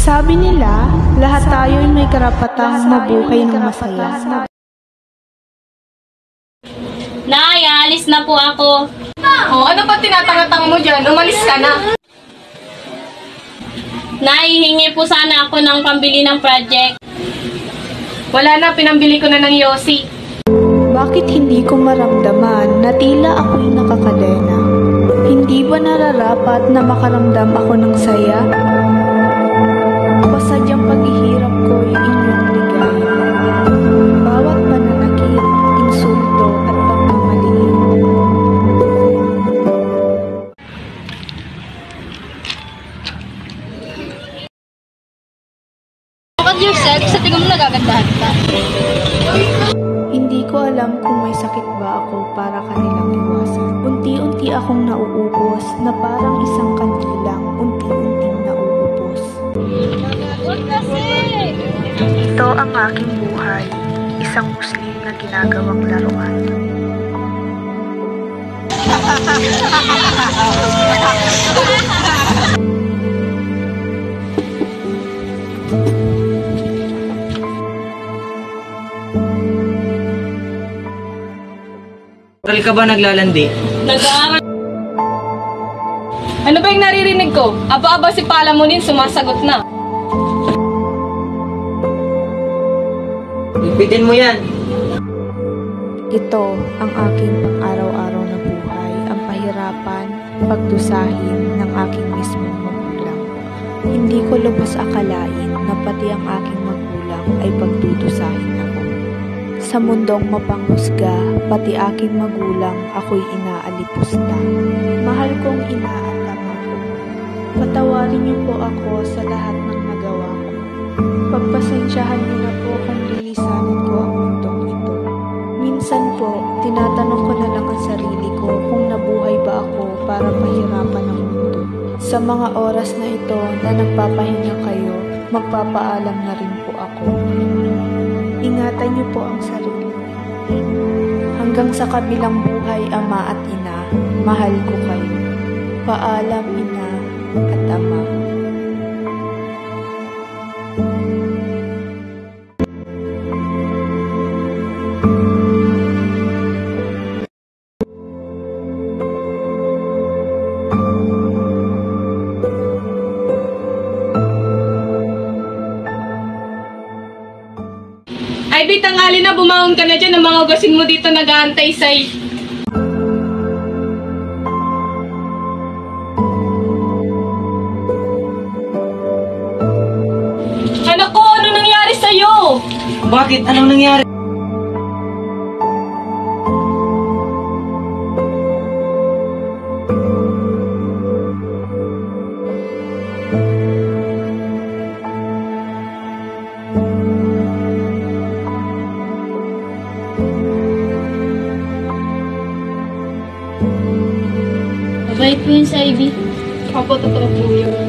Sabi nila, lahat tayo ay may karapatang mabuhay ng masaya. Nay, aalis na po ako. Oh, ano pa tinatanga-tanga mo dyan? Umalis ka na. Nay, hingi po sana ako ng pambili ng project. Wala na, pinambili ko na ng Yossi. Bakit hindi ko maramdaman na tila ako'y nakakadena? Hindi ba nararapat na makaramdam ako ng saya? Pasadyang paghihirap ko'y inyong ligaya. Bawat pananakit, insulto at pagmamaliit. Look at yourself, sa tingin mo nagagandahan ka. Hindi ko alam kung may sakit ba ako para kanilang iwasan. Unti-unti akong nauubos na parang isang kandilang unti-unting nauubos. Ito ang aking buhay, isang Muslim na ginagawang laruan. Tagal ka ba naglalandi? Nag-aaral. Ano ba yung naririnig ko? Aba-aba si Palamunin, sumasagot na. Ipitin mo yan. Ito ang aking pang-araw-araw na buhay, ang pahirapan, pagdusahin ng aking mismong magulang. Hindi ko lubos akalain na pati ang aking magulang ay pagdudusahin ako. Sa mundong mapanghusga, pati aking magulang ako'y inaalipusta. Mahal kong ina at ama, patawarin niyo po ako sa lahat ng nagawa ko. Pagpasensyahan niyo na po kung lilisanin ko ang mundong ito. Minsan po, tinatanong ko na lang ang sarili ko kung nabuhay ba ako para pahirapan ang mundo. Sa mga oras na ito na nagpapahinga kayo, magpapaalam na rin po ako. Ingatan niyo po ang sarili. Hanggang sa kabilang buhay, ama at ina, mahal ko kayo. Paalam, ina at ama. Ay, di tanghali na, bumangon ka na dyan. Ang mga ugasin mo dito nag-aantay sa'y. Anak ko, ano nangyari sa'yo? Bakit? Anong nangyari? Mabait po yun sa Ivy. Opo, totoo po yun.